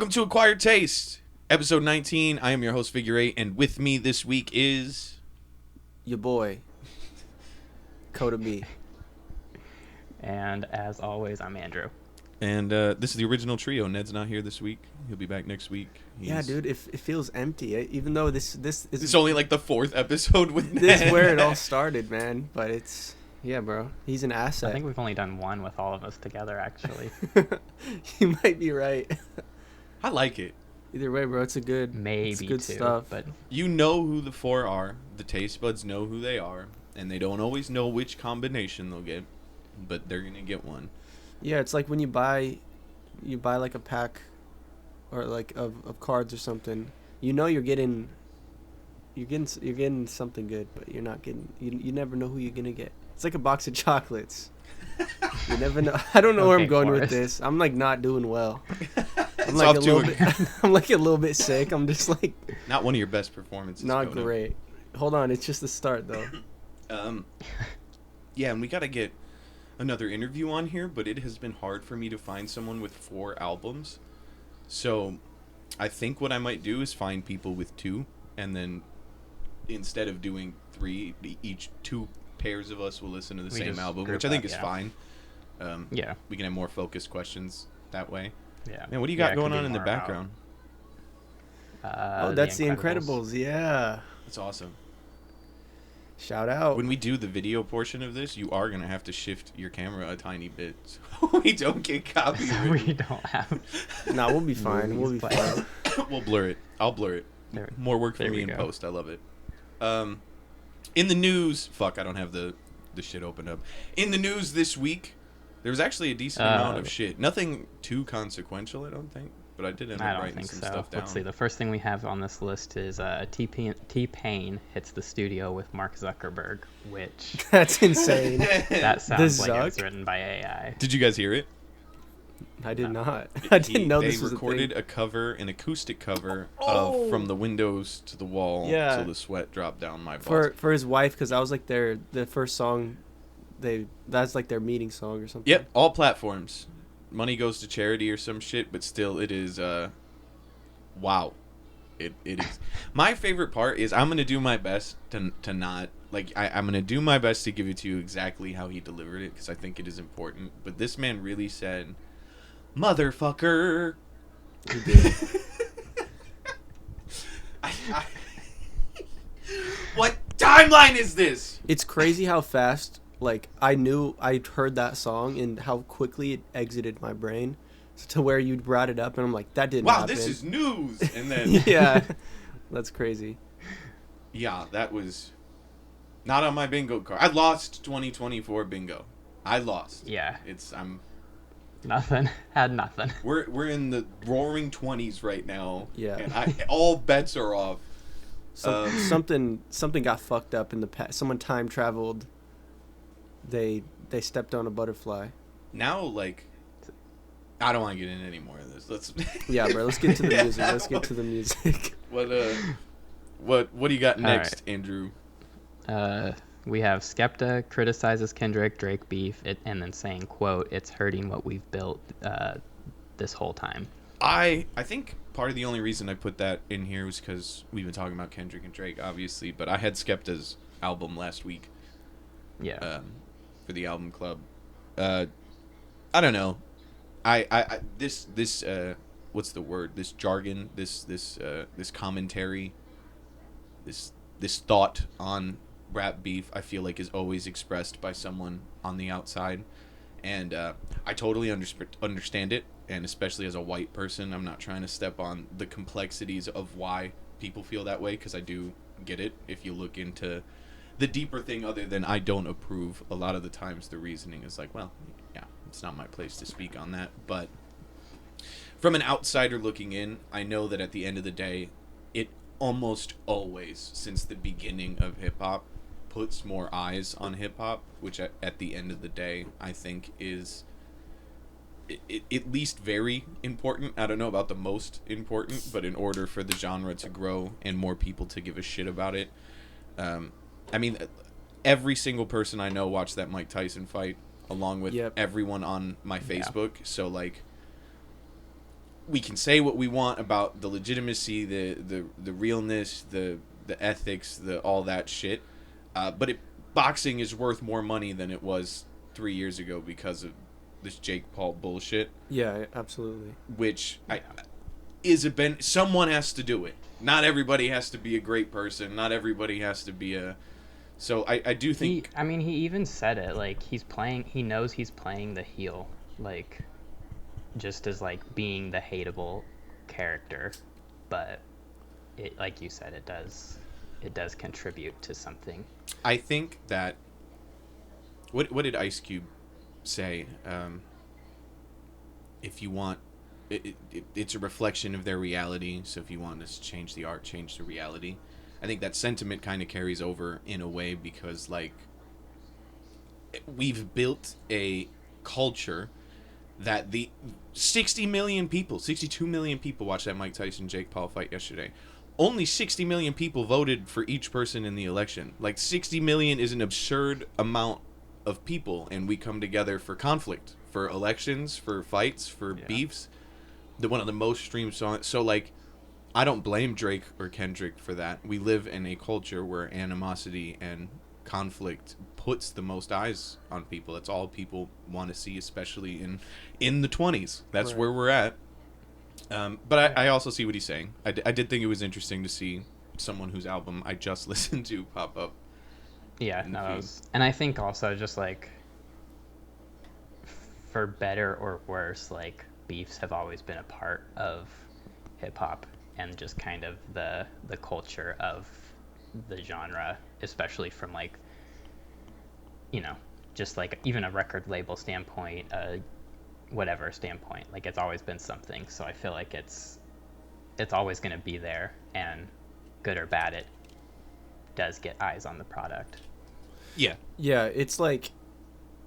Welcome to Acquired Taste, episode 19. I am your host, Figure 8, and with me this week is... your boy, Koda me. And as always, I'm Andrew. And this is the original trio. Ned's not here this week. He'll be back next week. Yeah, dude, it feels empty. Even though this is... It's only like the fourth episode with Ned. This is where it all started, man. But it's... Yeah, bro. He's an asset. I think we've only done one with all of us together, actually. You might be right. I like it. Either way, bro, it's Maybe good two, stuff. But You know who the four are. The taste buds know who they are. And they don't always know which combination they'll get. But they're going to get one. Yeah, it's like when you buy like a pack or like of cards or something. You know you're getting something good, but you're not getting you never know who you're going to get. It's like a box of chocolates. You never know. I don't know where I'm going with this. I'm like not doing well. I'm like I'm like a little bit sick. I'm just like not one of your best performances. Not great. Hold on, it's just the start though. Yeah, and we got to get another interview on here, but it has been hard for me to find someone with 4 albums. So I think what I might do is find people with 2, and then instead of doing 3, each 2 pairs of us will listen to the same album, which I think is fine. Yeah, we can have more focused questions that way. Yeah. Man, what do you got going on in the background? That's the Incredibles. Yeah, that's awesome. Shout out. When we do the video portion of this, you are going to have to shift your camera a tiny bit so we don't get copyrighted. We don't have... Nah, we'll be fine. We'll be fine. We'll blur it. I'll blur it. More work for me in post. I love it. In the news... Fuck, I don't have the shit opened up. In the news this week, there was actually a decent amount of shit. Nothing too consequential, I don't think. But I did end up writing some stuff down. Let's see. The first thing we have on this list is T-Pain hits the studio with Mark Zuckerberg, which... That's insane. That sounds like it was written by AI. Did you guys hear it? I did not. I didn't know this was a thing. They recorded a cover, an acoustic cover of From the Windows to the Wall Till the Sweat Dropped Down My Balls. For his wife, because that was like the first song. That's like their meeting song or something. Yep, all platforms. Money goes to charity or some shit, but still it is wow. It is. My favorite part is I'm gonna do my best to not like I'm gonna do my best to give it to you exactly how he delivered it, because I think it is important. But this man really said motherfucker. He did. What timeline is this? It's crazy how fast, like, I'd heard that song and how quickly it exited my brain to where you brought it up and I'm like, that didn't happen. Wow, this is news. And then yeah, that's crazy. Yeah, that was not on my bingo card. I lost 2024 bingo. I lost. Yeah. Nothing. Had nothing. We're in the roaring 20s right now. Yeah. And all bets are off. Something got fucked up in the past. Someone time traveled. They stepped on a butterfly. Now, like, I don't want to get into any more of this. Let's. Yeah, bro. Let's get to the music. Let's get to the music. What do you got next, right, Andrew? We have Skepta criticizes Kendrick, Drake beef, and then saying, quote, "It's hurting what we've built this whole time." I think part of the only reason I put that in here was because we've been talking about Kendrick and Drake, obviously, but I had Skepta's album last week. Yeah. For the album club. I don't know. I this what's the word? This jargon, this commentary, this thought on rap beef, I feel like is always expressed by someone on the outside, and I totally understand it, and especially as a white person, I'm not trying to step on the complexities of why people feel that way, because I do get it. If you look into the deeper thing, other than I don't approve, a lot of the times the reasoning is like, well, yeah, it's not my place to speak on that. But from an outsider looking in, I know that at the end of the day, it almost always, since the beginning of hip-hop, puts more eyes on hip-hop, which at the end of the day, I think is at least very important. I don't know about the most important, but in order for the genre to grow and more people to give a shit about it, I mean, every single person I know watched that Mike Tyson fight, along with everyone on my Facebook. So, like, we can say what we want about the legitimacy, the realness, the ethics, the all that shit. But boxing is worth more money than it was 3 years ago because of this Jake Paul bullshit. Yeah, absolutely. Which is someone has to do it. Not everybody has to be a great person. Not everybody has to be a. So I do think. He even said it, like, he knows he's playing the heel, like, just as, like, being the hateable character, but it, like you said, it does contribute to something. I think that. What did Ice Cube say? If you want. It's a reflection of their reality, so if you want to change the art, change the reality. I think that sentiment kind of carries over in a way because, like, we've built a culture that the 60 million people, 62 million people watched that Mike Tyson Jake Paul fight yesterday. Only 60 million people voted for each person in the election. Like, 60 million is an absurd amount of people, and we come together for conflict, for elections, for fights, for beefs. One of the most streamed songs. So, like, I don't blame Drake or Kendrick for that. We live in a culture where animosity and conflict puts the most eyes on people. That's all people want to see, especially in the 20s. That's right. where we're at. But I also see what he's saying. I did think it was interesting to see someone whose album I just listened to pop up. Yeah, no, and I think also just, like, for better or worse, like, beefs have always been a part of hip-hop and just kind of the culture of the genre, especially from, like, you know, just like even a record label standpoint, whatever standpoint, like, it's always been something. So I feel like it's always going to be there, and good or bad, it does get eyes on the product. Yeah, it's like,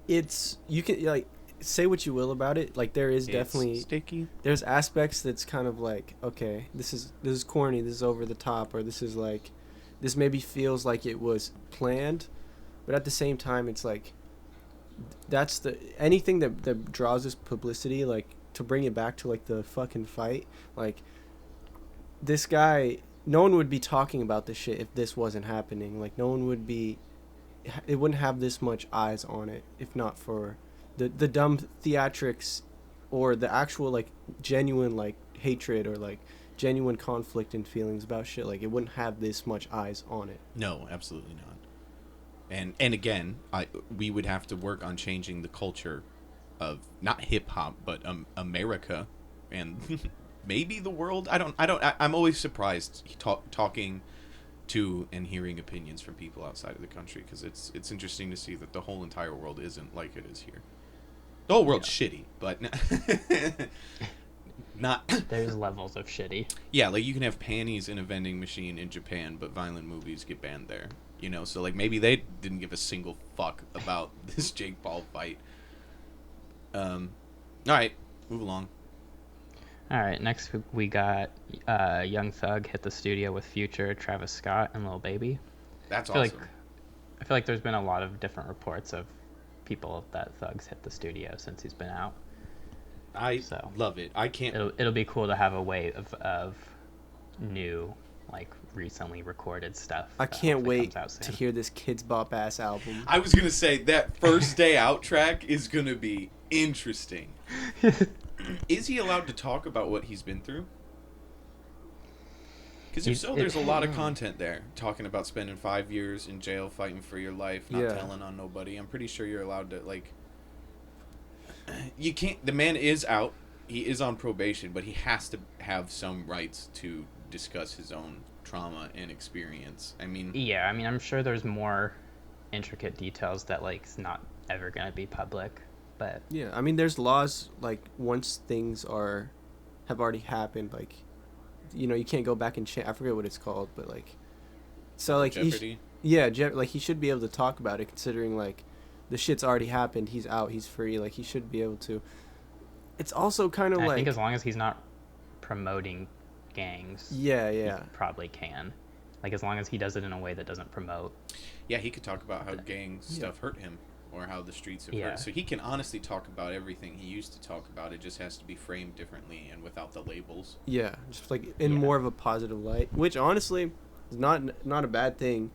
you can, like, say what you will about it, like, there is definitely sticky. There's aspects that's kind of like, okay, this is corny, this is over the top, or this is like, this maybe feels like it was planned, but at the same time, it's like, that's anything that draws this publicity, like, to bring it back to, like, the fucking fight, like, this guy, no one would be talking about this shit if this wasn't happening. Like, no one would be, it wouldn't have this much eyes on it if not for the dumb theatrics, or the actual, like, genuine, like, hatred, or, like, genuine conflict and feelings about shit. Like, it wouldn't have this much eyes on it. No, absolutely not. And again, we would have to work on changing the culture of not hip hop, but America, and maybe the world. I'm always surprised talking to and hearing opinions from people outside of the country, because it's interesting to see that the whole entire world isn't like it is here. The whole world's shitty, but not. There's levels of shitty. Yeah, like, you can have panties in a vending machine in Japan, but violent movies get banned there. You know, so, like, maybe they didn't give a single fuck about this Jake Paul fight. All right, move along. All right, next we got Young Thug hit the studio with Future, Travis Scott, and Lil Baby. That's awesome. I feel like there's been a lot of different reports of people that Thug's hit the studio since he's been out. I love it. I can't. It'll be cool to have a wave of new, like, recently recorded stuff. I can't wait to hear this Kids Bop ass album. I was gonna say that First Day Out track is gonna be interesting. Is he allowed to talk about what he's been through? Because if so, there's a lot of content there talking about spending 5 years in jail fighting for your life, not telling on nobody. I'm pretty sure you're allowed to, like. You can't. The man is out. He is on probation, but he has to have some rights to discuss his own trauma and experience. I mean. Yeah, I mean, I'm sure there's more intricate details that, like, is not ever gonna be public, but. Yeah, I mean, there's laws, like, once things have already happened, like, you know, you can't go back and change. I forget what it's called, but, like, so, like, Jeopardy. Like, he should be able to talk about it, considering, like, the shit's already happened. He's out. He's free. Like, he should be able to. It's also kind of like, I think as long as he's not promoting gangs. Yeah. He probably can. Like, as long as he does it in a way that doesn't promote. Yeah, he could talk about how gang stuff hurt him, or how the streets have Yeah. hurt. So he can honestly talk about everything he used to talk about. It just has to be framed differently and without the labels. Yeah, just like in Yeah. more of a positive light, which honestly is not a bad thing.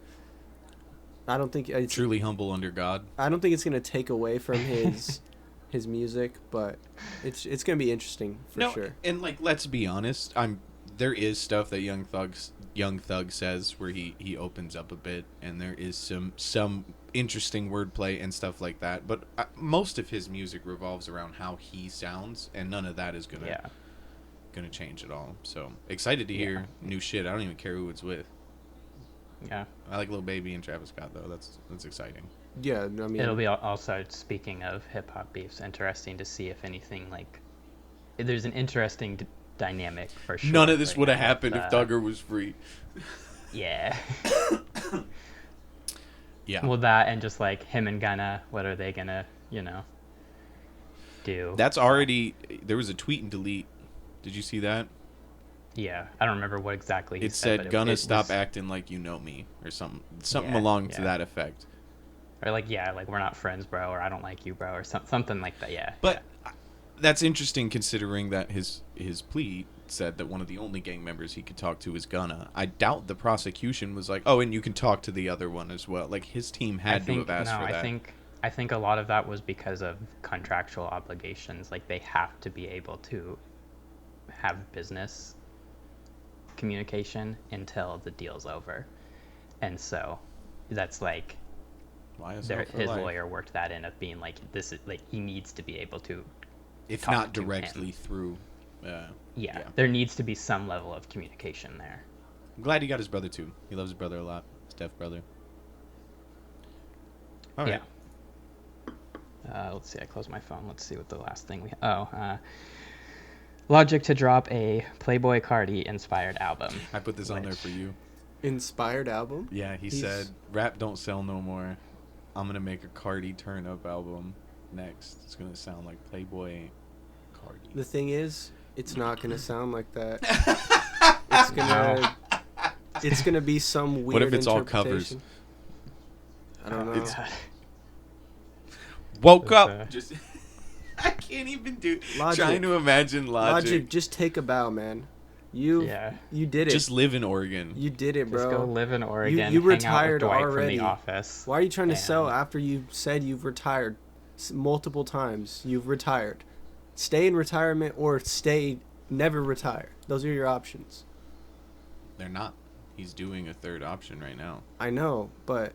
I don't think it's Truly humble under God. I don't think it's gonna take away from his his music, but it's gonna be interesting for sure. And like, let's be honest, there is stuff that Young Thug says where he opens up a bit, and there is some interesting wordplay and stuff like that. But most of his music revolves around how he sounds, and none of that is gonna change at all. So excited to hear new shit. I don't even care who it's with. Yeah. I like Lil Baby and Travis Scott though. That's exciting. Yeah, I mean, It'll be also, speaking of hip hop beefs, interesting to see if anything like there's an interesting dynamic for sure. None of this right would have now happened with, if Thugger was free. Yeah. Yeah. Well, that and just like him and Gunna, what are they gonna, do? That's already. There was a tweet and delete. Did you see that? Yeah, I don't remember what exactly he It said. said, but "Gonna it stop was, acting like you know me," or something Yeah, along to yeah. that effect. or like we're not friends, bro, or I don't like you, bro, or something like that. Yeah. But that's interesting considering that his plea said that one of the only gang members he could talk to is Gunna. I doubt the prosecution was like, "Oh, and you can talk to the other one as well." Like his team had to have asked for that. I think a lot of that was because of contractual obligations. Like they have to be able to have business communication until the deal's over, and so that's like his lawyer worked that in of being like, this is like, he needs to be able to, if talk not to directly him. through. Yeah, there needs to be some level of communication there. I'm glad he got his brother too. He loves his brother a lot. His deaf brother. All right. Yeah. Let's see. I closed my phone. Let's see what the last thing we. Logic to drop a Playboy Cardi inspired album. I put this on there for you. inspired album. Yeah, he said, "Rap don't sell no more. I'm gonna make a Cardi turn up album next. It's gonna sound like Playboy Cardi." The thing is, it's not gonna sound like that. It's gonna be some weird. What if it's all covers? I don't know. Woke up. Just I can't even do. Logic. Trying to imagine Logic. Just take a bow, man. You did it. Just live in Oregon. You did it, bro. Just go live in Oregon. You hang retired out with Dwight already. From the office. Why are you trying to sell after you said you've retired multiple times? You've retired. Stay in retirement or never retire. Those are your options. They're not. He's doing a third option right now. I know, but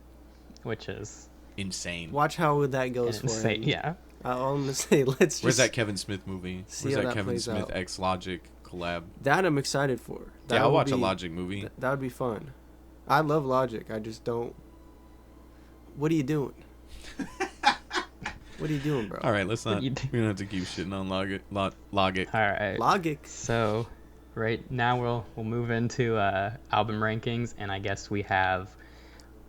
which is insane. Watch how that goes for him. Yeah. All I'm gonna say, Where's that Kevin Smith movie? Where's that Kevin Smith X Logic collab? That I'm excited for. I'll watch a Logic movie. That would be fun. I love Logic. I just don't. What are you doing? What are you doing, bro? All right, let's not. We don't have to keep shitting on Logic. All right. Logic. So, right now we'll move into album rankings, and I guess we have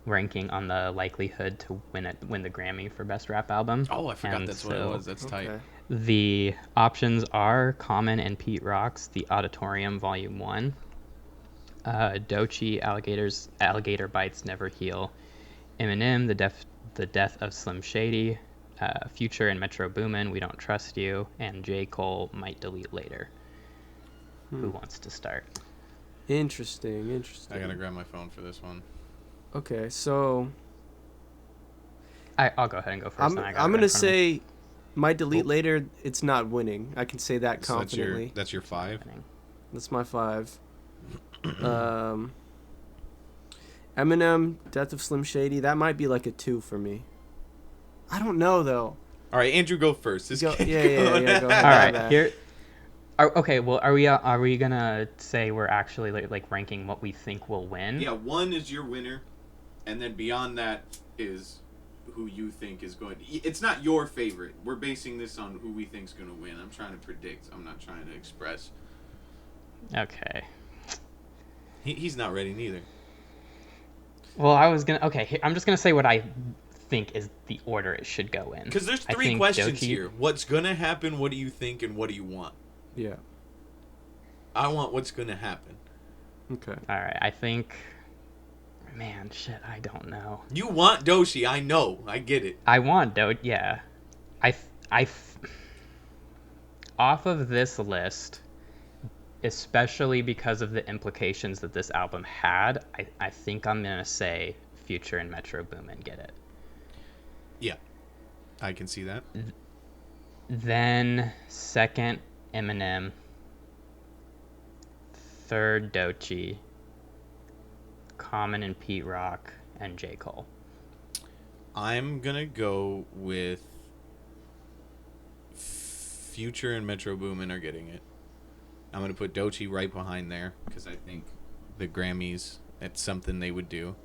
ranking on the likelihood to win the Grammy for Best Rap Album. Oh, I forgot that's what it was. That's tight. The options are Common and Pete Rock's The Auditorium Volume 1, Doechii, Alligator Bites Never Heal, Eminem, The Death of Slim Shady, Future and Metro Boomin, We Don't Trust You, and J. Cole, Might Delete Later. Who wants to start? Interesting. I gotta grab my phone for this one. Okay, so I'll go ahead and go first. I'm gonna say Might Delete Later. It's not winning. I can say that confidently. That's your 5? That's my 5. Eminem, Death of Slim Shady. That might be like a 2 for me. I don't know though. All right, Andrew, go first. Yeah. Go ahead. All right, here. Okay, well, are we gonna say we're actually like ranking what we think will win? Yeah, 1 is your winner, and then beyond that is who you think is going to... It's not your favorite. We're basing this on who we think's going to win. I'm trying to predict. I'm not trying to express. Okay. He's not ready neither. Well, I'm just gonna say what I think is the order it should go in. Because there's 3 questions here. What's going to happen, what do you think, and what do you want? Yeah. I want what's going to happen. Okay. All right, I think... Man, man, shit, I don't know. You want Doechii, I know. I get it. I want yeah. I, I, off of this list, especially because of the implications that this album had, I think I'm gonna say Future and Metro Boomin get it. Yeah, I can see that. Then second, Eminem. Third, Doechii. Common and Pete Rock, and J. Cole. I'm gonna go with Future and Metro Boomin are getting it. I'm gonna put Doechii right behind there because I think the Grammys, that's something they would do.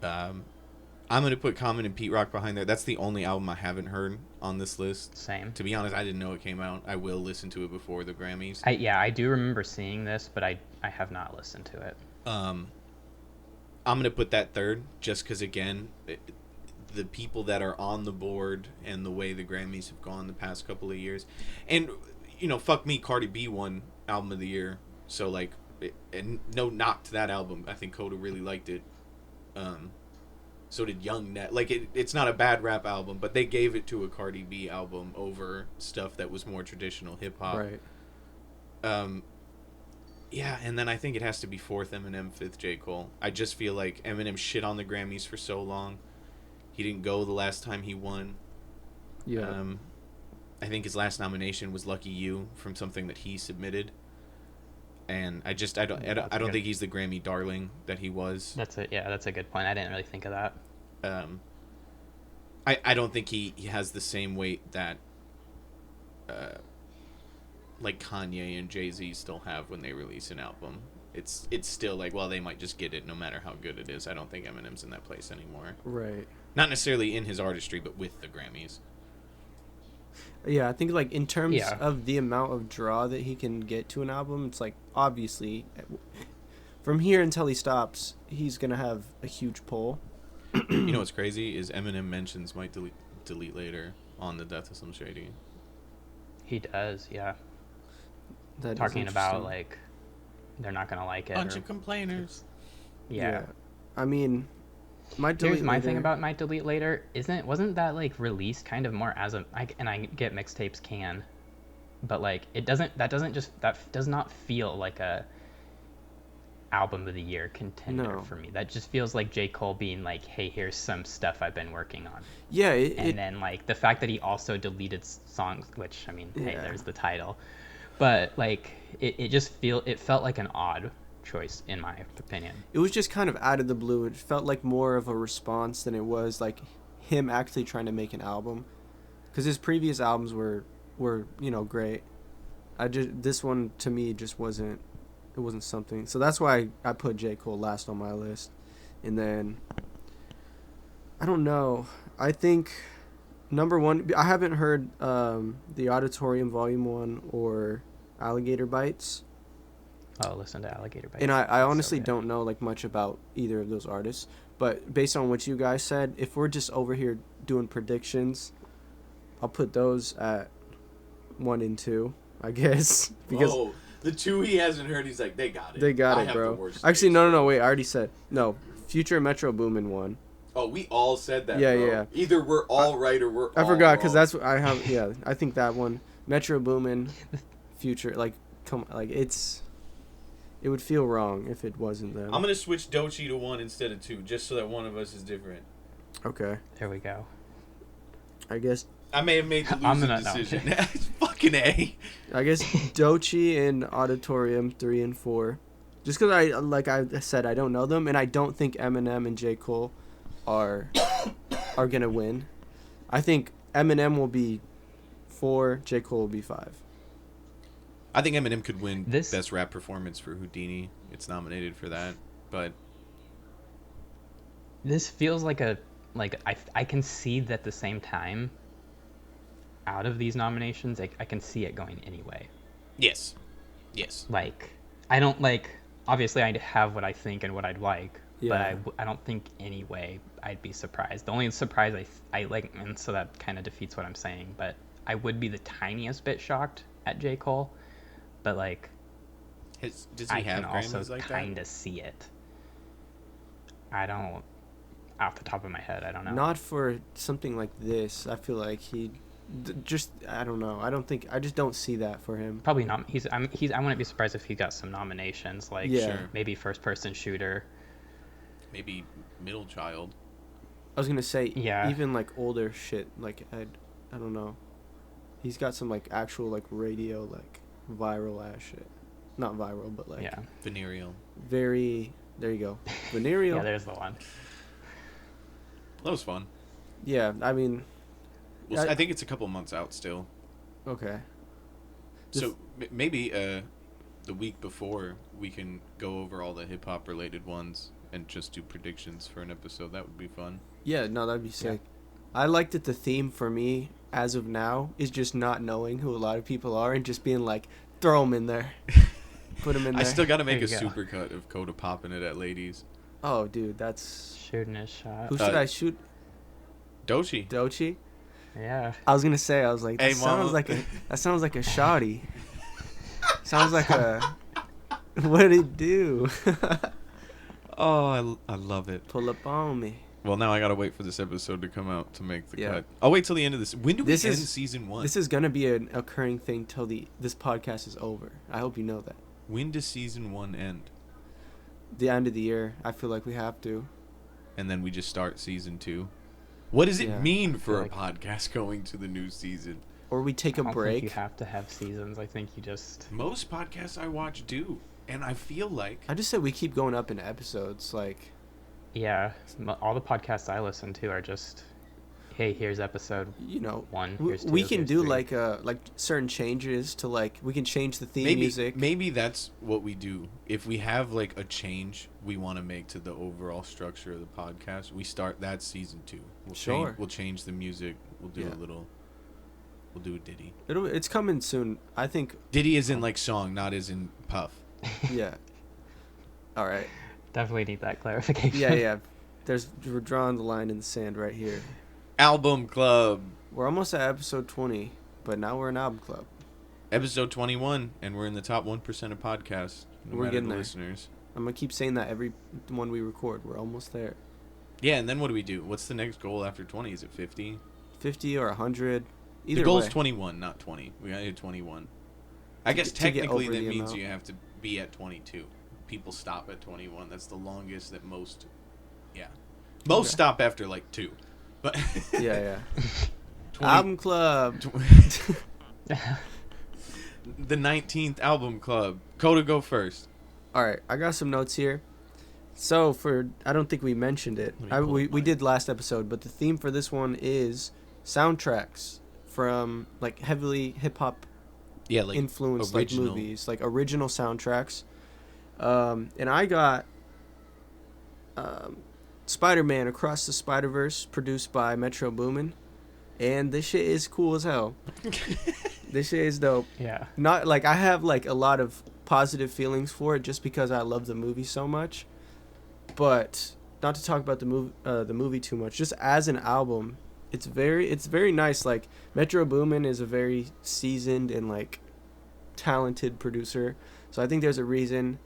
I'm gonna put Common and Pete Rock behind there. That's the only album I haven't heard on this list. Same. To be honest, I didn't know it came out. I will listen to it before the Grammys. I do remember seeing this, but I have not listened to it. I'm going to put that third just because, again, the people that are on the board and the way the Grammys have gone the past couple of years. And, fuck me, Cardi B won Album of the Year. So, like, and no knock to that album. I think Koda really liked it. So did Young Net. Like, it's not a bad rap album, but they gave it to a Cardi B album over stuff that was more traditional hip-hop. Right. Yeah, and then I think it has to be fourth Eminem, fifth J. Cole. I just feel like Eminem shit on the Grammys for so long. He didn't go the last time he won. Yeah. I think his last nomination was Lucky You from something that he submitted. And I don't think he's the Grammy darling that he was. That's a good point. I didn't really think of that. I don't think he has the same weight that like Kanye and Jay-Z still have when they release an album. It's still like, well, they might just get it no matter how good it is. I don't think Eminem's in that place anymore. Right. Not necessarily in his artistry, but with the Grammys. Yeah, I think like in terms of the amount of draw that he can get to an album, it's like obviously from here until he stops, he's gonna have a huge pull. You know what's crazy is Eminem mentions might delete later on the Death of Slim Shady. He does, yeah. That talking about like they're not gonna like it. Bunch of complainers. Yeah. I mean, might delete Here's my later. thing about might delete later. Wasn't that like released kind of more as and I get mixtapes can, but like that does not feel like a album of the year contender for me. That just feels like J. Cole being like, hey, here's some stuff I've been working on. Yeah. Then like the fact that he also deleted songs, which I mean, hey, there's the title. But like it felt like an odd choice in my opinion. It was just kind of out of the blue. It felt like more of a response than it was like him actually trying to make an album. Because his previous albums were great. This one to me just wasn't something. So that's why I put J. Cole last on my list. And then I don't know. I think number one, I haven't heard the Auditorium Volume 1 or Alligator Bites. Oh, listen to Alligator Bites. And I honestly don't know like much about either of those artists. But based on what you guys said, if we're just over here doing predictions, I'll put those at 1 and 2, I guess. Because the two he hasn't heard, he's like, they got it. They got it, bro. Actually, no, wait. I already said. No, Future Metro Boomin 1. Oh, we all said that, yeah, bro. Yeah. Either we're all right or we're all I forgot, because wrong. that's what I have. Yeah, I think that one. Metro Boomin, Future, like, it would feel wrong if it wasn't them. I'm going to switch Doechii to 1 instead of 2, just so that one of us is different. Okay. There we go. I guess. I may have made the losing decision. Fucking A. I guess Doechii and Auditorium 3 and 4. Just because I said, I don't know them, and I don't think Eminem and J. Cole are going to win. I think Eminem will be 4, J. Cole will be 5. I think Eminem could win Best Rap Performance for Houdini. It's nominated for that, but this feels like I can see that at the same time. Out of these nominations, I can see it going anyway. Yes. Like I don't like. Obviously, I have what I think and what I'd like, but I don't think anyway I'd be surprised. The only surprise I like, and so that kind of defeats what I'm saying, but I would be the tiniest bit shocked at J. Cole. But like, does he I have can Grammys also like kind that? of see it. I don't, off the top of my head, I don't know. Not for something like this. I feel like I don't know. I just don't see that for him. Probably not. I wouldn't be surprised if he got some nominations, like Yeah. maybe first person shooter. Maybe middle child. I was gonna say, Yeah. even like older shit. Like I don't know. He's got some like actual like radio like viral ass shit. Not viral, but like Yeah. Venereal. very. There you go. Venereal. Yeah, there's the one. That was fun. Yeah, I mean, I think it's a couple months out still. okay. So maybe the week before we can go over all the hip hop related ones and just do predictions for an episode. That would be fun. Yeah, no, that'd be sick. I like that the theme for me, as of now, is just not knowing who a lot of people are and just being like, throw them in there. Put them in there. I still got to make a There you go. supercut of Koda popping it at ladies. Oh, dude, that's... Shooting his shot. Who should I shoot? Dochi. Dochi? Yeah. I was going to say, I was like, Hey, that sounds like a shoddy. Sounds like a... What did he do? Oh, I love it. Pull up on me. Well, now I gotta wait for this episode to come out to make the Yeah. cut. I'll wait till the end of this. When do we This end is- season 1? This is going to be an occurring thing till this podcast is over. I hope you know that. When does season 1 end? The end of the year, I feel like we have to. And then we just start season 2. What does it Yeah, mean I for feel a podcast going to the new season? Or we take a I don't break. think you have to have seasons. I think you just... Most podcasts I watch do, and I feel like I just said we keep going up in episodes. Like, Yeah. All the podcasts I listen to are just, hey, here's episode you know, 1, we, here's 2, we can here's do 3. like certain changes to like we can change the theme maybe music. maybe that's what we do. If we have like a change we want to make to the overall structure of the podcast, we start that season 2. Sure. We'll change the music. We'll do Yeah. We'll do a ditty. It's coming soon. I think. Ditty is in like song, not as in puff. Yeah. All right. Definitely need that clarification. Yeah. We're drawing the line in the sand right here. Album Club. We're almost at episode 20, but now we're an album club. Episode 21, and we're in the top 1% of podcasts. No We're matter getting the there. listeners. I'm gonna keep saying that every one we record. We're almost there. Yeah, and then what do we do? What's the next goal after 20? Is it 50? 50 or 100. Either The goal's way. 21, not 20. We got to hit 21. I guess to get technically over that the means amount. you have to be at 22. People stop at 21. That's the longest that most. Yeah, most Okay. stop after like 2. But Yeah. 20 Album club. the 19th album club. Koda, go first. All right, I got some notes here. So I don't think we mentioned it. Let me pull We up mine. did last episode, but the theme for this one is soundtracks from like heavily hip hop Yeah, like influenced original. like movies, like original soundtracks. And I got Spider-Man Across the Spider-Verse, produced by Metro Boomin, and this shit is cool as hell. This shit is dope. Yeah. Not like I have like a lot of positive feelings for it just because I love the movie so much, but not to talk about the movie too much. Just as an album, it's very nice. Like Metro Boomin is a very seasoned and like talented producer, so I think there's a reason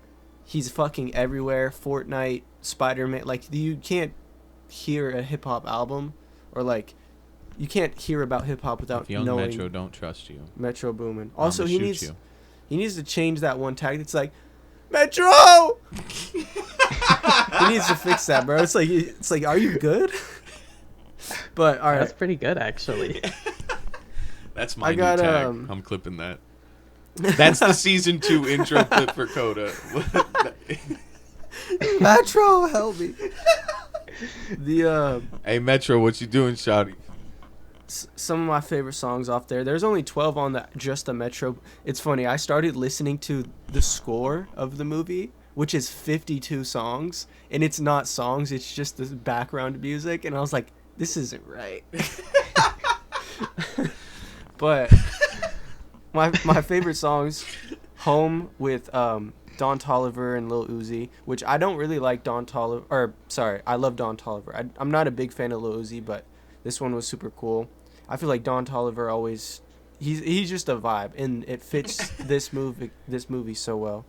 he's fucking everywhere. Fortnite, Spider-Man, like you can't hear a hip hop album or like you can't hear about hip hop without If young knowing Metro don't trust you, Metro Boomin. Also, I'ma he shoot needs you. he needs to change that one tag. It's like Metro. He needs to fix that, bro. It's like, are you good? But all right, That's pretty good, actually. That's my I got, new tag. I'm clipping that. That's the season 2 intro clip for Koda. Metro, help me. The Hey Metro, what you doing, shawty? some of my favorite songs off there. There's only 12 on just the Metro. It's funny. I started listening to the score of the movie, which is 52 songs, and it's not songs. It's just the background music, and I was like, this isn't right. But my favorite songs, Home with Don Toliver and Lil Uzi, which I don't really like Don Toliver, or sorry, I love Don Toliver. I'm not a big fan of Lil Uzi, but this one was super cool. I feel like Don Toliver always, he's just a vibe, and it fits this movie so well.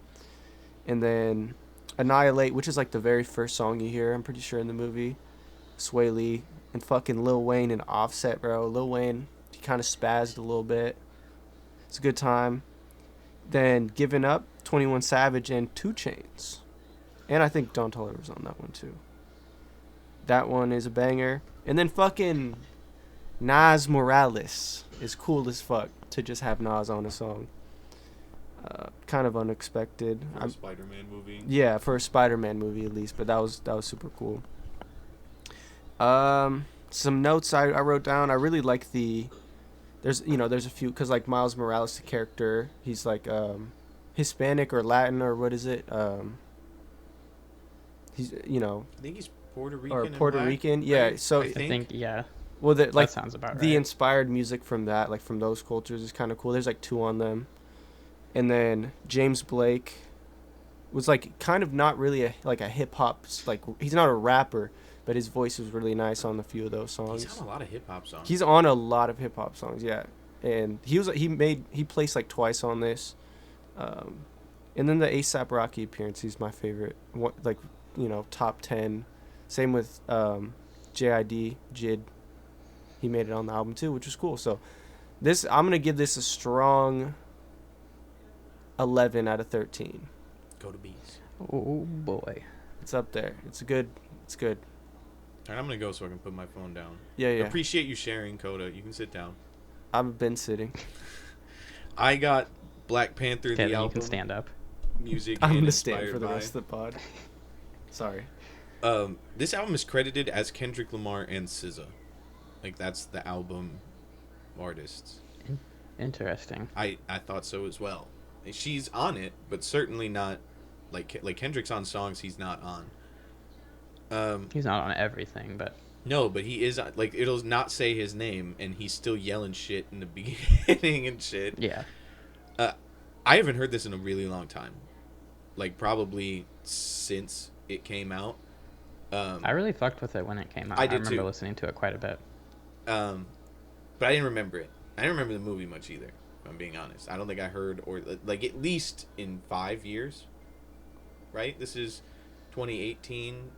And then Annihilate, which is like the very first song you hear, I'm pretty sure, in the movie. Sway Lee and fucking Lil Wayne and Offset, bro. Lil Wayne, he kind of spazzed a little bit. It's a good time. Then Giving Up, 21 Savage and 2 Chainz. And I think Don Toliver was on that one too. That one is a banger. And then fucking Nas Morales is cool as fuck to just have Nas on a song. Kind of unexpected. For a Spider-Man movie. Yeah, for a Spider-Man movie at least, but that was super cool. Some notes I wrote down. I really like there's a few, because like Miles Morales, the character, he's like Hispanic or Latin or what is it? He's I think he's Puerto Rican. Or Puerto Rican, right? yeah. So I think yeah. Well, like that sounds about right. The inspired music from that, like from those cultures, is kind of cool. There's like 2 on them, and then James Blake was like kind of not really a hip hop, like he's not a rapper, but his voice was really nice on a few of those songs. He's on a lot of hip hop songs. He's on a lot of hip hop songs, yeah. And he placed like twice on this, and then the ASAP Rocky appearance. He's my favorite. Like top 10. Same with JID Jid. He made it on the album too, which was cool. So I'm gonna give this a strong 11 out of 13. Go to bees. Oh boy, it's up there. It's good. All right, I'm gonna go so I can put my phone down. Yeah. Appreciate you sharing, Koda. You can sit down. I've been sitting. I got Black Panther, okay, the then album. You can stand up. Music. I'm and gonna stand inspired for the by. rest of the pod. Sorry. This album is credited as Kendrick Lamar and SZA. Like, that's the album artists. Interesting. I thought so as well. She's on it, but certainly not like Kendrick's on songs he's not on. He's not on everything, but no, but he is. Like, it'll not say his name, and he's still yelling shit in the beginning and shit. Yeah. I haven't heard this in a really long time. Like, probably since it came out. I really fucked with it when it came out. I remember too. listening to it quite a bit. But I didn't remember it. I didn't remember the movie much either, if I'm being honest. I don't think I heard, or like at least in 5 years. Right? This is 2018.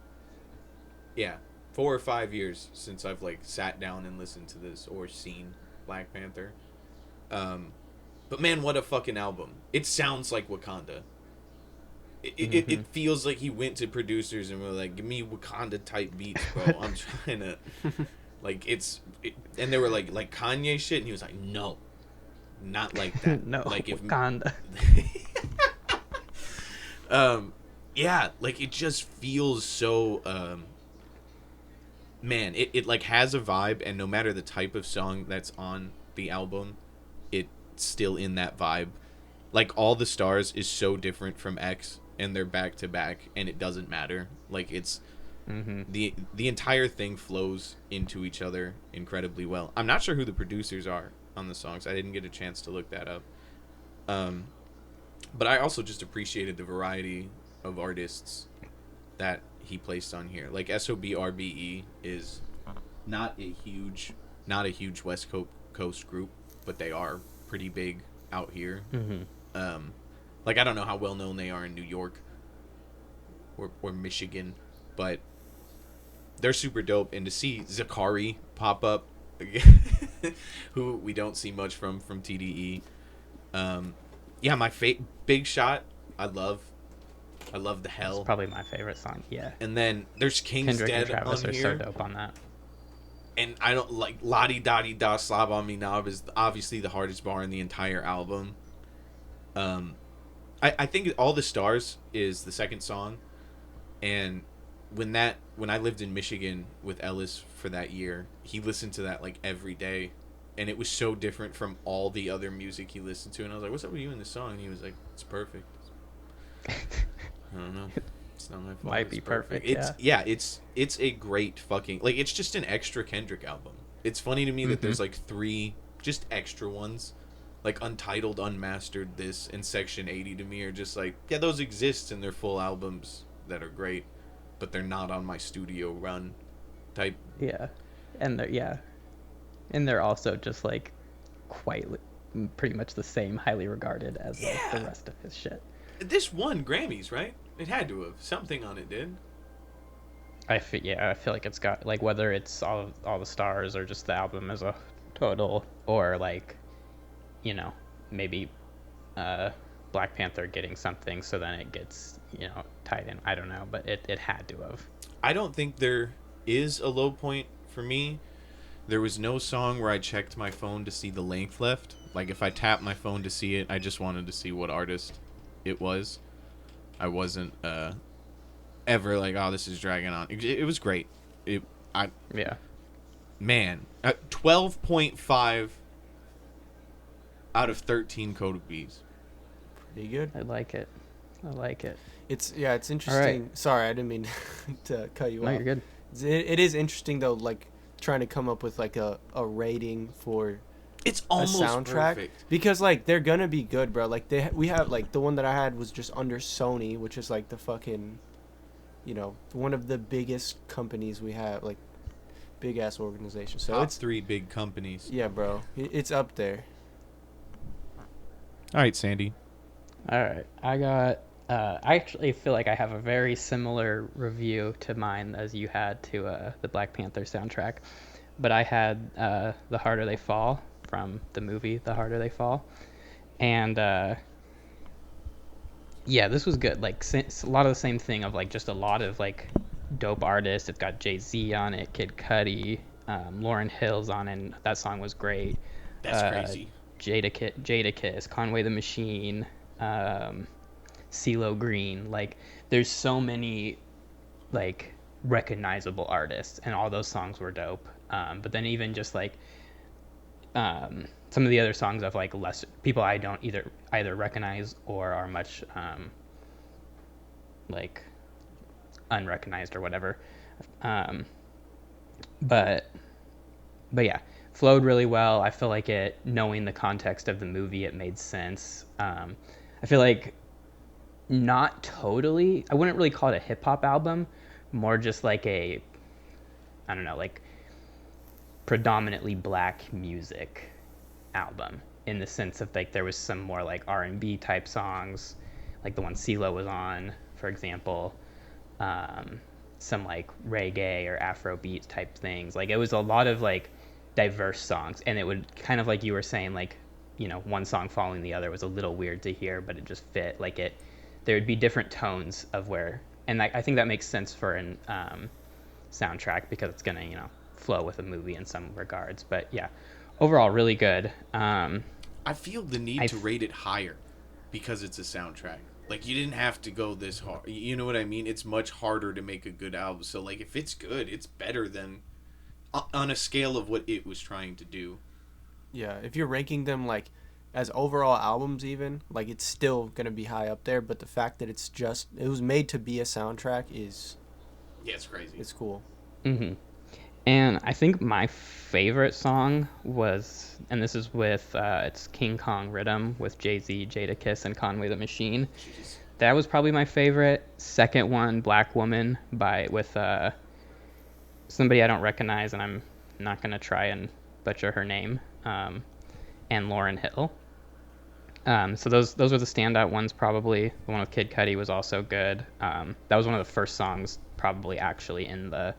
Yeah, 4 or 5 years since I've like sat down and listened to this or seen Black Panther. But man, what a fucking album! It sounds like Wakanda. It feels like he went to producers and were like, "Give me Wakanda type beats, bro. I'm trying to." Like and they were like Kanye shit, and he was like, "No, not like that." No, like Wakanda. Yeah, like it just feels so. Man, it like has a vibe, and no matter the type of song that's on the album, it's still in that vibe. Like, All the Stars is so different from X, and they're back to back, and it doesn't matter. Like, it's the entire thing flows into each other incredibly well. I'm not sure who the producers are on the songs. I didn't get a chance to look that up. But I also just appreciated the variety of artists that he placed on here. Like, SOBRBE is not a huge West Coast group, but they are pretty big out here. Like, I don't know how well known they are in New York or Michigan, but they're super dope. And to see Zakari pop up, who we don't see much from TDE. Yeah, my Big Shot, I love the hell. It's probably my favorite song. Yeah. And then there's King's Kendrick Dead and Travis on are here. so dope on that. And I don't like Lottie Dottie Da Slob on Me Knob is obviously the hardest bar in the entire album. I think All the Stars is the second song, and when I lived in Michigan with Ellis for that year, he listened to that like every day, and it was so different from all the other music he listened to. And I was like, "What's up with you in this song?" And he was like, "It's perfect." I don't know. It's not my fault. Might be perfect. It's a great fucking, like, it's just an extra Kendrick album. It's funny to me that there's like 3 just extra ones, like Untitled, Unmastered, this, and Section 80 to me are just like, yeah, those exist and they're full albums that are great, but they're not on my studio run type. Yeah, and they're also just like quite pretty much the same highly regarded as like, the rest of his shit. This won Grammys, right? It had to have. Something on it did. I feel like it's got like whether it's all the stars or just the album as a total, or like, maybe uh, Black Panther getting something, so then it gets tied in. I don't know, but it had to have. I don't think there is a low point for me. There was no song where I checked my phone to see the length left. Like if I tapped my phone to see it, I just wanted to see what artist it was. I wasn't ever like, oh, this is dragging on. It was great. Yeah. Man, 12.5 out of 13 Koda B's. Pretty good. I like it. It's interesting. Right. Sorry, I didn't mean to cut you off. No, you're good. It is interesting though, like trying to come up with like a rating for It's almost a soundtrack perfect. because like they're gonna be good, bro. Like we have like the one that I had was just under Sony, which is like the fucking, one of the biggest companies we have, like big ass organization. So Top it's 3 big companies. yeah, bro. It's up there. All right, Sandy. All right. I actually feel like I have a very similar review to mine as you had to the Black Panther soundtrack. But I had The Harder They Fall from the movie The Harder They Fall. And yeah, this was good. Like a lot of the same thing of like just a lot of like dope artists. It's got Jay-Z on it, Kid Cudi, Lauryn Hill's on it, and that song was great. That's crazy. Jadakiss, Conway the Machine, CeeLo Green. Like, there's so many, like, recognizable artists, and all those songs were dope. But then even just, like, some of the other songs of, like, less people I don't either recognize or are much, like, unrecognized or whatever. But yeah, flowed really well. I feel like knowing the context of the movie, it made sense. I feel like not totally, I wouldn't really call it a hip hop album, more just like I don't know, like predominantly black music album, in the sense of like there was some more like R&B type songs, like the one CeeLo was on, for example. Some like reggae or Afrobeat type things. Like it was a lot of like diverse songs, and it would kind of like you were saying, like, one song following the other was a little weird to hear, but it just fit. Like there would be different tones of where, and I think that makes sense for an soundtrack because it's gonna flow with a movie in some regards. But yeah, overall really good. I feel the need to rate it higher because it's a soundtrack. Like, you didn't have to go this hard. You know what I mean? It's much harder to make a good album. So, like, if it's good, it's better than on a scale of what it was trying to do. Yeah, if you're ranking them, like, as overall albums even, like, it's still going to be high up there. But the fact that it was made to be a soundtrack is... Yeah, it's crazy. It's cool. Mm-hmm. And I think my favorite song was, and this is with, it's King Kong Rhythm with Jay-Z, Jadakiss, and Conway the Machine. Jeez. That was probably my favorite. Second one, Black Woman with somebody I don't recognize, and I'm not going to try and butcher her name, and Lauryn Hill. So those were the standout ones probably. The one with Kid Cudi was also good. That was one of the first songs probably actually in the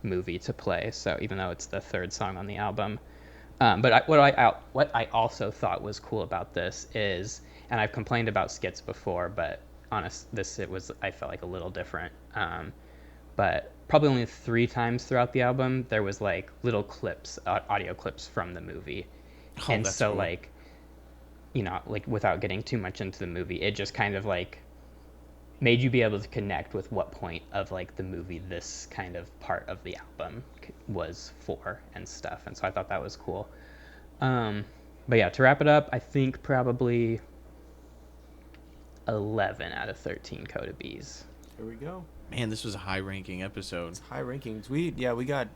movie to play, so even though it's the third song on the album. But what I also thought was cool about this is, and I've complained about skits before, but I felt like a little different. But probably only 3 times throughout the album there was like little clips, audio clips from the movie. And so cool. Like, like without getting too much into the movie, it just kind of like made you be able to connect with what point of like the movie this kind of part of the album was for and stuff. And so I thought that was cool. But yeah, to wrap it up, I think probably 11 out of 13 Koda B's. Here we go. Man, this was a high-ranking episode. It's high rankings. We got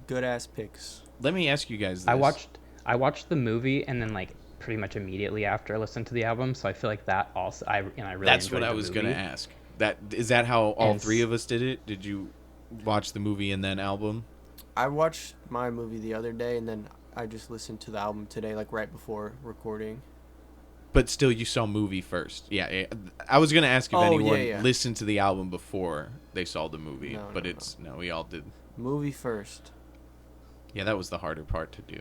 good-ass picks. Let me ask you guys this. I watched the movie and then like pretty much immediately after I listened to the album, so I feel like that also I really That's what I was going to ask. Is that how all 3 of us did it? Did you watch the movie and then album? I watched my movie the other day, and then I just listened to the album today, like right before recording. But still, you saw movie first. Yeah. I was gonna ask if anyone listened to the album before they saw the movie, but no, we all did. Movie first. Yeah, that was the harder part to do.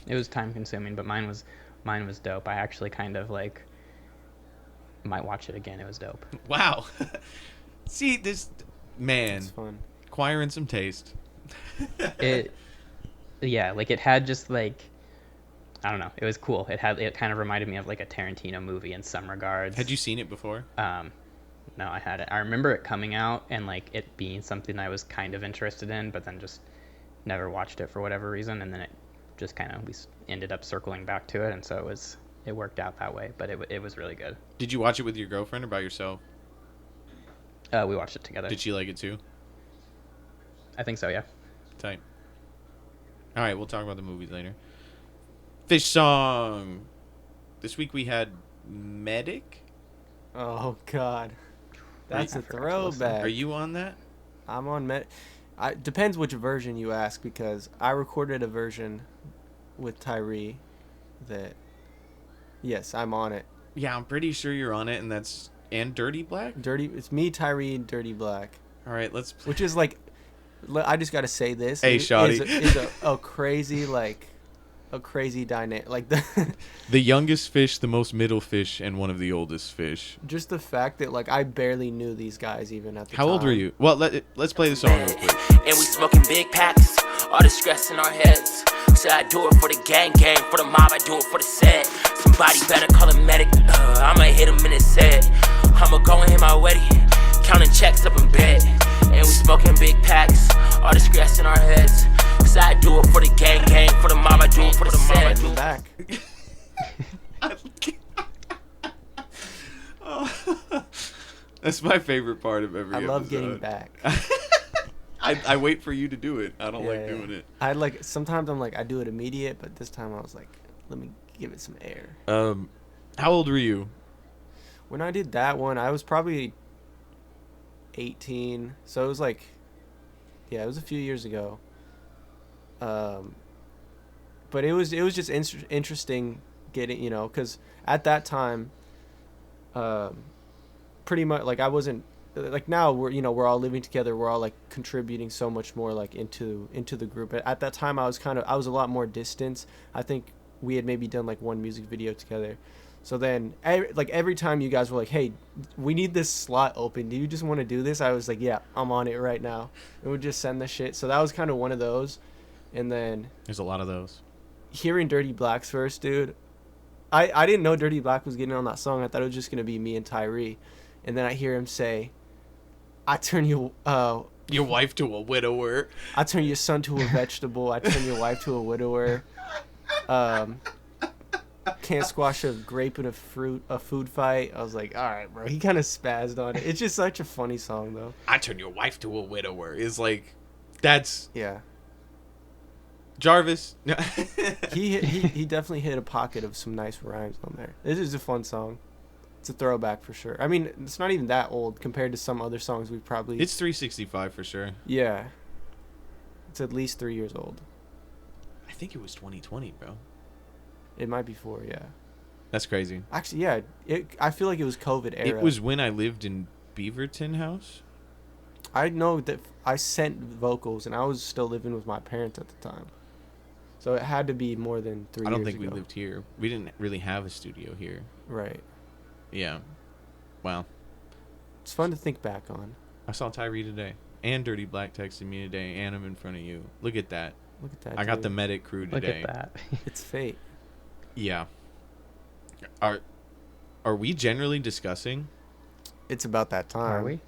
It was time consuming, but mine was dope. I actually kind of like might watch it again. It was dope. Wow. See, this man, it's fun. Acquiring some taste. It had just like, I don't know. It was cool. It kind of reminded me of like a Tarantino movie in some regards. Had you seen it before? No, I hadn't. I remember it coming out and like it being something I was kind of interested in, but then just never watched it for whatever reason, and then it just kind of we ended up circling back to it, and so it worked out that way. But it was really good. Did you watch it with your girlfriend or by yourself? We watched it together. Did she like it too? I think so, yeah. Tight. All right, we'll talk about the movies later. Fish song. This week we had Medic. Oh God, that's a throwback. Are you on that? I'm on Medic. Depends which version you ask, because I recorded a version with Tyree that. Yes, I'm on it. Yeah, I'm pretty sure you're on it, and Dirty Black. It's me, Tyree, and Dirty Black. All right, let's. Which is like, I just gotta say this. Hey, shawty. Is a crazy a crazy dynamic, like the youngest fish, the most middle fish, and one of the oldest fish. Just the fact that like I barely knew these guys even at the time. How old were you? Well, let's play the song real quick. And we smoking big packs, all the stress in our heads. So I do it for the gang, for the mob, I do it for the set. Somebody better call a medic, I'ma hit him in his head. I'ma go and hit my wedding, counting checks up in bed. And we smoking big packs, all the stress in our heads. So I do it for the gang, for the mob, I do it for the set. I'm back. That's my favorite part of every episode. I love getting back. I wait for you to do it. I don't like doing it. Sometimes I'm like I do it immediate, but this time I was like, let me give it some air. How old were you? When I did that one, I was probably 18. So it was like, it was a few years ago. But it was just interesting getting, because at that time, pretty much like I wasn't like now we're all living together, we're all like contributing so much more like into the group. At that time I was a lot more distant. I think we had maybe done like one music video together. So then every time you guys were like, hey, we need this slot open, do you just want to do this? I was like, yeah, I'm on it right now, and would just send the shit. So that was kind of one of those. And then there's a lot of those. Hearing Dirty Black's verse, dude, I didn't know Dirty Black was getting on that song. I thought it was just gonna be me and Tyree, and then I hear him say, I turn your wife to a widower. I turn your son to a vegetable. I turn your wife to a widower. Can't squash a grape in a food fight. I was like, all right, bro. He kind of spazzed on it. It's just such a funny song, though. I turn your wife to a widower is like, that's yeah. Jarvis. he definitely hit a pocket of some nice rhymes on there. It is a fun song. It's a throwback for sure. I mean, it's not even that old compared to some other songs we've probably. It's 365 for sure. Yeah. It's at least 3 years old. I think it was 2020, bro. It might be 4, yeah. That's crazy. Actually, yeah. I feel like it was COVID era. It was when I lived in Beaverton House. I know that I sent vocals, and I was still living with my parents at the time. So it had to be more than 3 years ago. I don't think we lived here. We didn't really have a studio here. Right. Yeah. Wow. It's fun to think back on. I saw Tyree today. And Dirty Black texted me today. And I'm in front of you. Look at that. Look at that. I got the Medic crew today. Look at that. It's fate. Yeah. Are we generally discussing? It's about that time. Are we?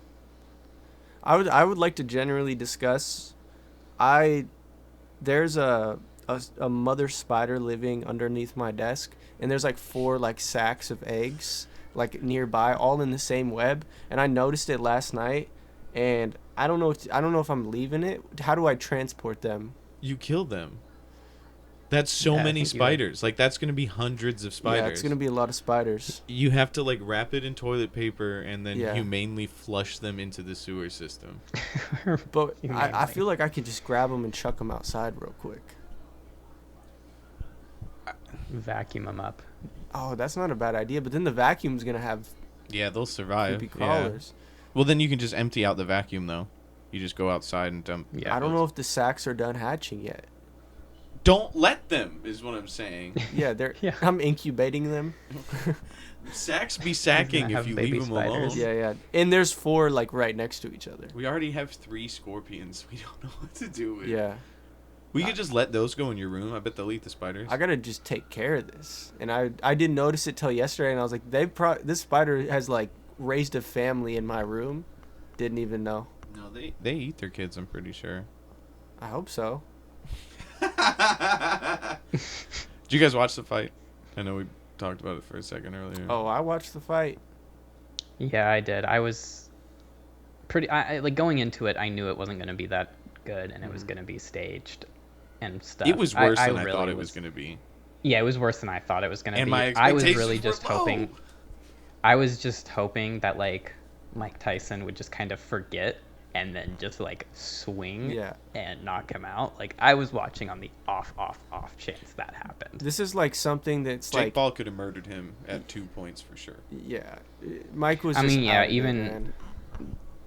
I would like to generally discuss. There's a mother spider living underneath my desk, and there's like 4 like sacks of eggs like nearby, all in the same web. And I noticed it last night, and I don't know if I'm leaving it. How do I transport them? You kill them. That's so many spiders. Like, that's going to be hundreds of spiders. Yeah, it's going to be a lot of spiders. You have to, like, wrap it in toilet paper and then humanely flush them into the sewer system. But I feel like I could just grab them and chuck them outside real quick. Vacuum them up. Oh, that's not a bad idea. But then the vacuum's gonna have Yeah, they'll survive. creepy Yeah. crawlers. Well, then you can just empty out the vacuum, though. You just go outside and dump. Yeah. I don't know if the sacks are done hatching yet. Don't let them, is what I'm saying. Yeah, they're. Yeah. I'm incubating them. Sacks be sacking Gonna if have you baby leave them alone. spiders. Yeah. And there's 4 like right next to each other. We already have 3 scorpions. We don't know what to do with. Yeah. We could just let those go in your room. I bet they'll eat the spiders. I gotta just take care of this. And I didn't notice it till yesterday, and I was like, this spider has like raised a family in my room. Didn't even know. No, they eat their kids, I'm pretty sure. I hope so. Did you guys watch the fight? I know we talked about it for a second earlier. Oh, I watched the fight. Yeah, I did. I was pretty. I like going into it. I knew it wasn't going to be that good, and it was going to be staged and stuff. It was worse than I really thought it was going to be. Yeah, it was worse than I thought it was going to And be. my I was expectations really were just low. hoping. I was just hoping that like Mike Tyson would just kind of forget and then just like swing Yeah. and knock him out. Like I was watching on the off chance that happened. This is like something that's Jake like. Paul could have murdered him at 2 points for sure. Yeah. Mike was. I Just mean, yeah, out of it, even- man.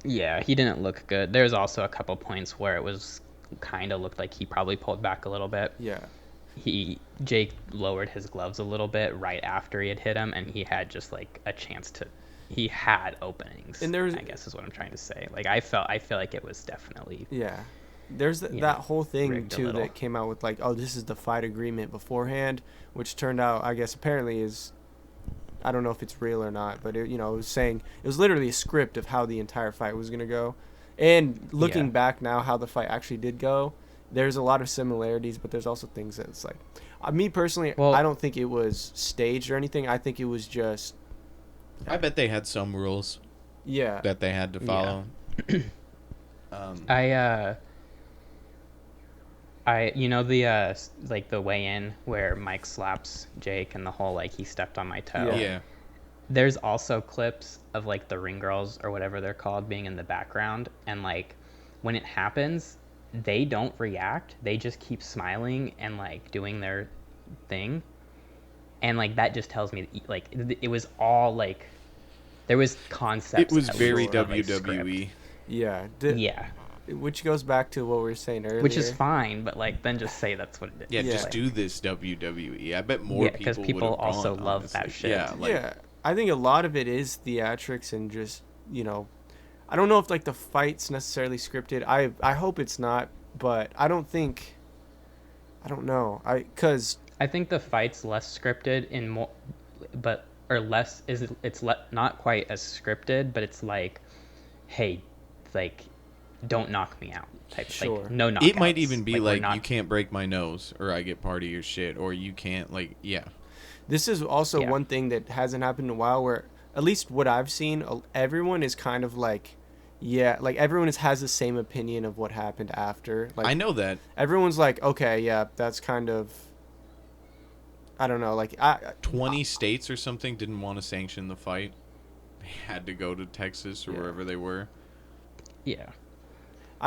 Yeah, he didn't look good. There's also a couple points where it was kind of looked like he probably pulled back a little bit. Yeah. Jake lowered his gloves a little bit right after he had hit him, and he had just like a chance to. He had openings. And there's- I guess is what I'm trying to say. Like I feel like it was definitely. Yeah. There's You that know, whole thing rigged a too little. that came out with like, oh, this is the fight agreement beforehand, which turned out, I guess, apparently is, I don't know if it's real or not, but it, it was saying it was literally a script of how the entire fight was gonna go, and looking Yeah. back now, how the fight actually did go, there's a lot of similarities, but there's also things that it's like, me personally, Well- I don't think it was staged or anything. I think it was just, I bet they had some rules yeah, that they had to follow. The like the weigh-in where Mike slaps Jake and the whole like he stepped on my toe. Yeah. There's also clips of like the ring girls or whatever they're called being in the background, and like when it happens, they don't react. They just keep smiling and like doing their thing, and like that just tells me like it was all like there was concepts. It was that very were, like, WWE. yeah, Yeah, which goes back to what we were saying earlier, which is fine, but like then just say that's what it is. Yeah, Yeah. just do this WWE. I bet more Yeah, 'cause people people would have also gone, love that honestly. shit. Yeah, like, yeah, I think a lot of it is theatrics and just, I don't know if like the fight's necessarily scripted. I hope it's not, but I don't know. Cuz I think the fight's less scripted in more, but or less is it's not quite as scripted, but it's like, hey, like, don't knock me out type. Sure. Like, no knockouts. it might even be we're like not- you can't break my nose or I get part of your shit, or you can't yeah. this is also Yeah. one thing that hasn't happened in a while, where at least what I've seen, everyone is kind of like, yeah, like everyone has the same opinion of what happened after. Like I know that. everyone's like, okay, yeah, that's kind of, I don't know, like 20 states or something didn't want to sanction the fight. They had to go to Texas or Yeah. wherever they were. Yeah.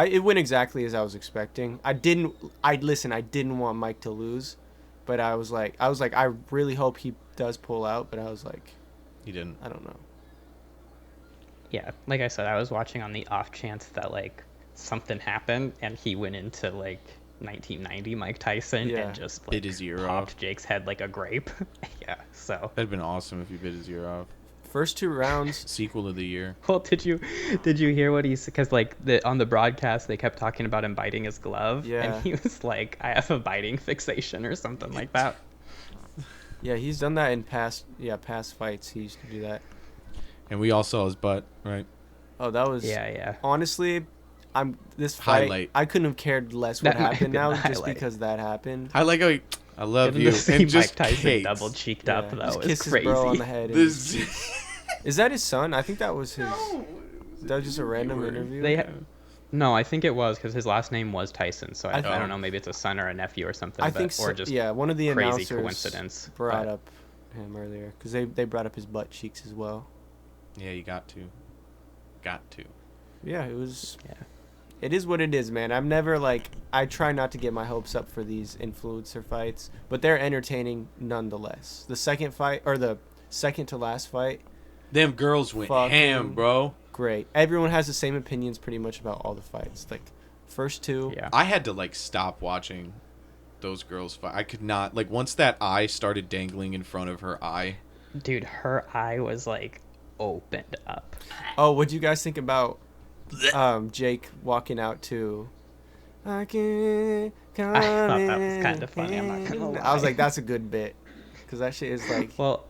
it went exactly as I was expecting. I didn't want Mike to lose, but I was like, I really hope he does pull out, but I was like, He didn't. I don't know. Yeah, like I said, I was watching on the off chance that like something happened and he went into like 1990 Mike Tyson Yeah. and just like Bit his ear popped off. Jake's head like a grape. Yeah, so. That'd been awesome if he bit his ear off. First 2 rounds, Sequel of the year. Well, did you hear what he said? Because like on the broadcast they kept talking about him biting his glove, Yeah. and he was like, "I have a biting fixation" or something like that. yeah, he's done that in past fights. He used to do that. And we all saw his butt, right? Oh, that was Yeah. honestly, this fight. Highlight. I couldn't have cared less what That might happened have now, been the just highlight. because that happened. I like how I love Getting you. to see And just Mike Tyson hates. double cheeked Yeah, up though just is kiss his crazy. bro on the head. and- This. Is that his son? I think that was his. No. That was just a random interview. No, I think it was because his last name was Tyson, so I I don't know, maybe it's a son or a nephew or something. I but, think so, or just yeah, one of the crazy announcers coincidence. brought but- up him earlier because they brought up his butt cheeks as well. Yeah, you got to. Got to. Yeah, it was. Yeah. It is what it is, man. I'm never like, I try not to get my hopes up for these influencer fights, but they're entertaining nonetheless. The second fight, or the second to last fight, Them girls went ham, bro. great. Everyone has the same opinions pretty much about all the fights. Like, first two. Yeah. I had to like stop watching those girls fight. I could not, like, once that eye started dangling in front of her eye. Dude, her eye was like opened up. Oh, what'd you guys think about Jake walking out to I can't come I thought that was in kind of funny, I'm not gonna lie. I was like, that's a good bit. Because that shit is like... Well,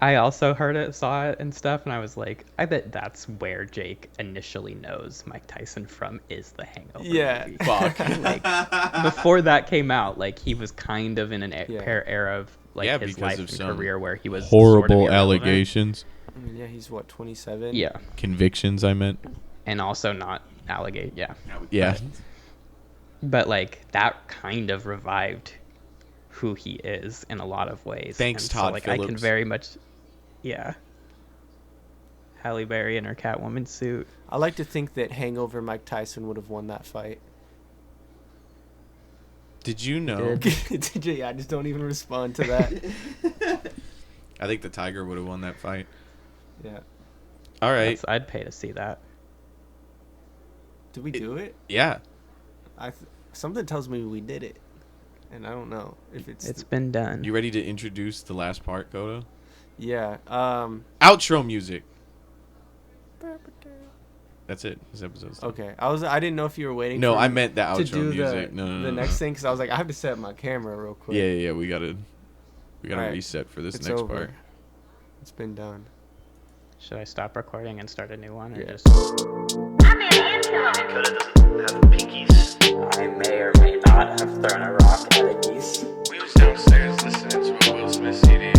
I also heard it, saw it and stuff, and I was like, I bet that's where Jake initially knows Mike Tyson from is the Hangover movie. Fuck. Like, before that came out, like, he was kind of in an era of like his life and career where he was horrible sort of allegations. I mean, yeah, he's what, 27? Yeah. Convictions, I meant. And also not allegate, yeah. Yeah. But like that kind of revived who he is in a lot of ways. Thanks, and Todd so, like, Phillips. I can very much, yeah. Halle Berry in her Catwoman suit. I like to think that Hangover Mike Tyson would have won that fight. Did you know? Did you? Yeah, I just don't even respond to that. I think the Tiger would have won that fight. Yeah. All right. I'd pay to see that. Did we do it? Yeah. Something tells me we did it, and I don't know if It's been done. You ready to introduce the last part, Koda? Yeah. Outro music. That's it. This episode's done. Okay. I didn't know if you were waiting. No, for I me meant the to outro do music. The, No. The next thing, because I was like, I have to set up my camera real quick. Yeah. We gotta Alright. reset for this It's next over. part. It's been done. Should I stop recording and start a new one, or Yeah. just? Koda doesn't have pinkies. I may or may not have thrown a rock at a geese. We was downstairs listening to a Will Smith CD.